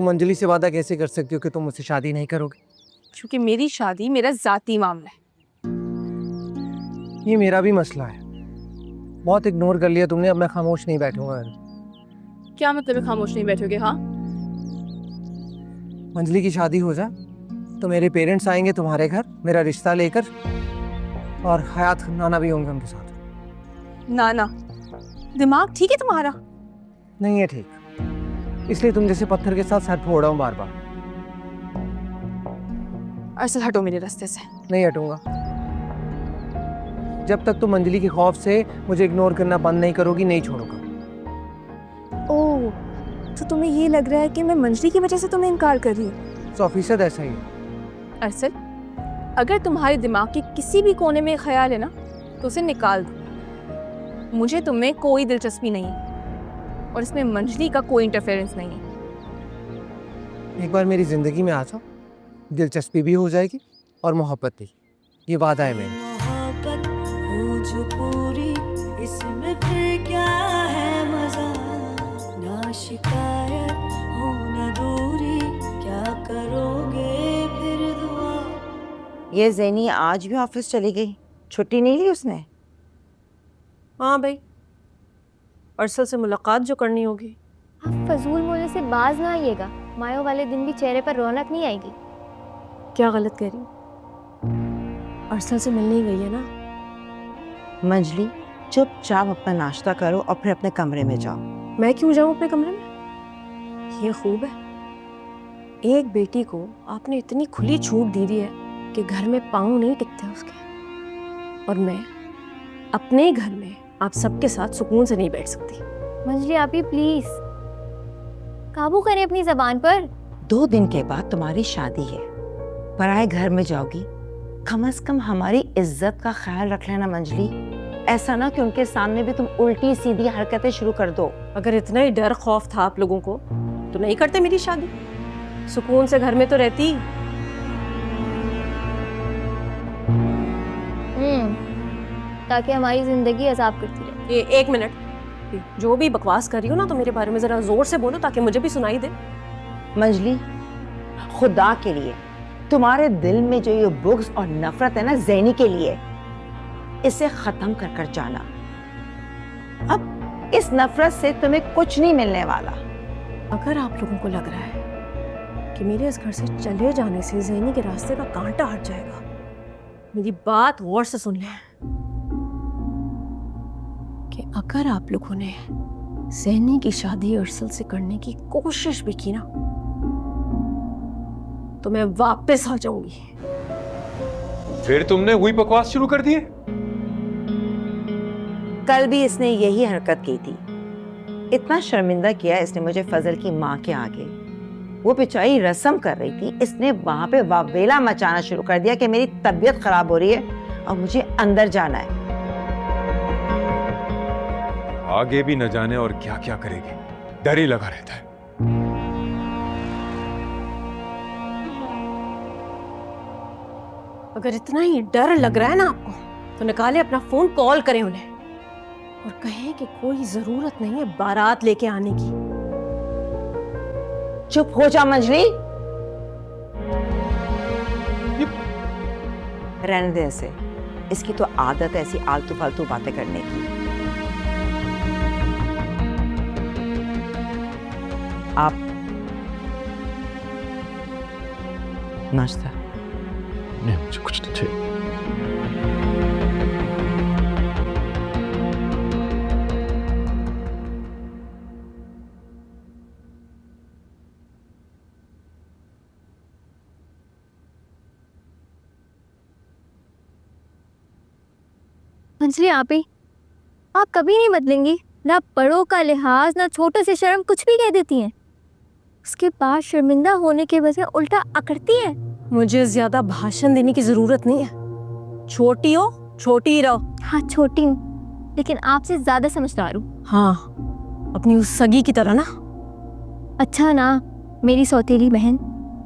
तुम अंजलि से वादा कैसे कर सकती हो कि तुम मुझसे शादी नहीं करोगे? क्योंकि मेरी शादी मेरा जाती मामला है। ये मेरा भी मसला है। बहुत इग्नोर कर लिया तुमने, अब मैं खामोश नहीं बैठूंगा। क्या मतलब है खामोश नहीं बैठोगे? हाँ, अंजलि की शादी हो जाए तो मेरे पेरेंट्स आएंगे तुम्हारे घर मेरा रिश्ता लेकर, और हयात नाना भी होंगे उनके साथ। नाना, दिमाग ठीक है तुम्हारा? नहीं है ठीक, इसलिए तुम जैसे पत्थर के साथ सर फोड़ रहा हूँ बार बार। अरसल, हटो मेरे रास्ते से। नहीं हटूंगा जब तक तुम अंजलि के खौफ से मुझे इग्नोर करना बंद नहीं करोगी, नहीं छोड़ूंगा। ओह, तो तुम्हें ये लग रहा है कि मैं मंजरी की वजह से तुम्हें इनकार कर रही हूँ? 100% ऐसा ही है। अरसल, अगर तुम्हारे दिमाग के किसी भी कोने में ख्याल है ना तो उसे निकाल दो। मुझे तुममें कोई दिलचस्पी नहीं है और इसमें मंजरी का कोई इंटरफेरेंस नहीं है। एक बार मेरी जिंदगी में आ जाओ, दिलचस्पी भी हो जाएगी और मोहब्बत भी। ये वादा है मेरा। मोहब्बत हो जो पूरी, इसमें फिर क्या है मजा, ना शिकायत हो ना दूरी, क्या करोगे फिर दुआ। ये ज़ैनी आज भी ऑफिस चली गई, छुट्टी नहीं ली उसने? हाँ भाई, अरसल से मुलाकात जो करनी होगी। आप फजूल बोलने से बाज ना आइएगा, मायो वाले दिन भी चेहरे पर रौनक नहीं आएगी। क्या गलत कह रही हूँ? अरसल से मिलने ही गई है ना। मंजली, चुपचाप अपना नाश्ता करो और फिर अपने कमरे में जाओ। मैं क्यों जाऊँ अपने कमरे में? ये खूब है, एक बेटी को आपने इतनी खुली छूट दे दी है कि घर में पाँव नहीं टिकते उसके, और मैं अपने घर में आप सबके साथ सुकून से नहीं बैठ सकती। मंजली आप ही प्लीज काबू करें अपनी जबान पर। 2 दिन के बाद तुम्हारी शादी है, पराए घर में जाओगी, कम से कम हमारी इज्जत का ख्याल रख लेना मंजली। ऐसा ना कि उनके सामने भी तुम उल्टी सीधी हरकतें शुरू कर दो। अगर इतना ही डर खौफ था आप लोगों को तो नहीं करते मेरी शादी, सुकून से घर में तो रहती। ताकि हमारी जिंदगी अजाब करती रहे। एक मिनट, जो भी बकवास कर रही हो ना तो मेरे बारे में जरा जोर से बोलो ताकि मुझे भी सुनाई दे। मंजली, खुदा के लिए तुम्हारे दिल में जो ये बुग़्ज़ और नफरत है ना ज़ैनी के लिए, इसे खत्म कर कर जाना। अब इस नफरत से तुम्हें कुछ नहीं मिलने वाला। अगर आप लोगों को लग रहा है कि मेरे इस घर से चले जाने से ज़ैनी के रास्ते का कांटा हट जाएगा, मेरी बात गौर से सुन लें कि अगर आप लोगों ने ज़ैनी की शादी अरसल से करने की कोशिश भी की ना तो मैं वापस आ जाऊंगी। फिर तुमने वही बकवास शुरू कर दी है? कल भी इसने यही हरकत की थी। इतना शर्मिंदा किया इसने मुझे फजल की माँ के आगे। वो बेचारी रस्म कर रही थी, इसने वहां पे वावेला मचाना शुरू कर दिया कि मेरी तबीयत खराब हो रही है और मुझे अंदर जाना है। आगे भी न जाने और क्या क्या करेगी, डर ही लगा रहता है। अगर इतना ही डर लग रहा है ना आपको तो निकाले अपना फोन, कॉल करें उन्हें और कहें कि कोई जरूरत नहीं है बारात लेके आने की। चुप हो जा मंजली, रहने दे ऐसे। इसकी तो आदत है ऐसी आलतू फालतू बातें करने की। आप नाश्ता? नहीं, मुझे कुछ नहीं चाहिए। मंजली आप ही, आप कभी नहीं बदलेंगी, ना बड़ों का लिहाज ना छोटों से शर्म, कुछ भी कह देती हैं। उसके बाद शर्मिंदा होने के बजाय उल्टा अकड़ती है। मुझे ज्यादा भाषण देने की जरूरत नहीं है। छोटी हो, छोटी ही रहो। हाँ छोटी हूँ, लेकिन आपसे ज्यादा समझदार हूँ। हाँ, अपनी उस सगी की तरह ना। अच्छा ना, मेरी सौतेली बहन,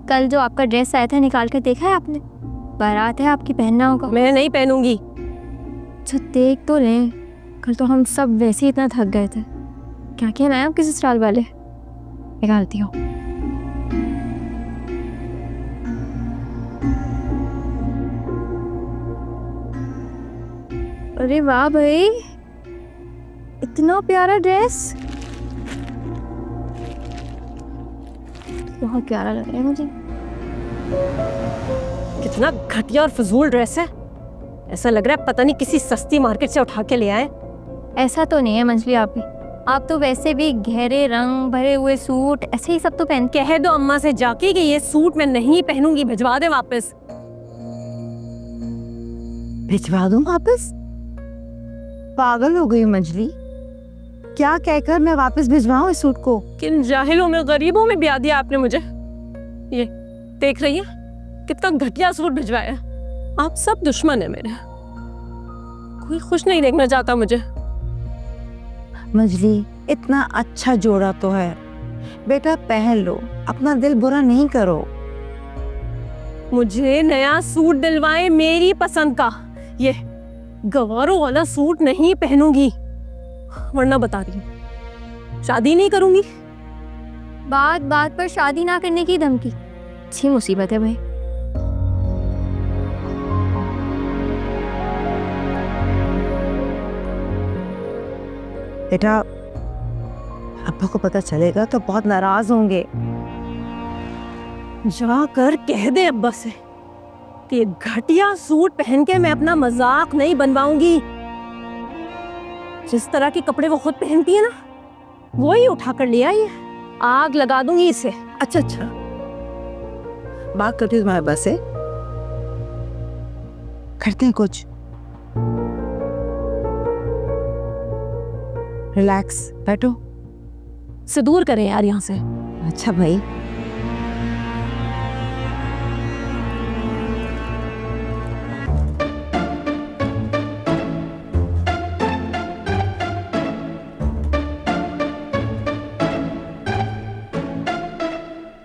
कल जो आपका ड्रेस आया था निकाल कर देखा है आपने? बारात है आपकी, पहनना होगा। मैं नहीं पहनूंगी। अच्छा देख तो लें, कल तो हम सब वैसे ही इतना थक गए थे। क्या क्या लाए आपके ससुराल वाले? निकालती हूँ। अरे वाह भाई, इतना प्यारा ड्रेस, बहुत प्यारा लग रहा है मुझे। कितना घटिया और फजूल ड्रेस है। ऐसा लग रहा है पता नहीं किसी सस्ती मार्केट से उठा के ले आए। ऐसा तो नहीं है मंजली आप तो वैसे भी गहरे रंग भरे हुए सूट ऐसे ही सब तो पहन के। कह दो अम्मा से जाके कि ये सूट मैं नहीं पहनूंगी, भिजवा दे वापस। भिजवा दूं वापस? पागल हो गई मंजली, क्या कहकर मैं वापस भिजवाऊं इस सूट को? किन जाहिलों में, गरीबों में ब्याह दिया आपने मुझे। ये देख रही है कितना घटिया सूट भिजवाया। आप सब दुश्मन है मेरे, कोई खुश नहीं देखना चाहता मुझे। मंजली इतना अच्छा जोड़ा तो है, बेटा पहन लो, अपना दिल बुरा नहीं करो। मुझे नया सूट दिलवाए मेरी पसंद का, ये गवारों वाला सूट नहीं पहनूंगी, वरना बता रही हूँ शादी नहीं करूंगी। बात बात पर शादी ना करने की धमकी, अच्छी मुसीबत है भाई। बेटा अब्बा को पता चलेगा तो बहुत नाराज होंगे। जाकर कह दे अब्बा से कि घटिया सूट पहन के मैं अपना मजाक नहीं बनवाऊंगी। जिस तरह के कपड़े वो खुद पहनती है ना, वही उठा कर ले आई है। आग लगा दूंगी इसे। अच्छा अच्छा, बात करती हूँ तुम्हारे अब्बा से, करते हैं कुछ। रिलैक्स बैठो। से दूर करें यार यहाँ से। अच्छा भाई,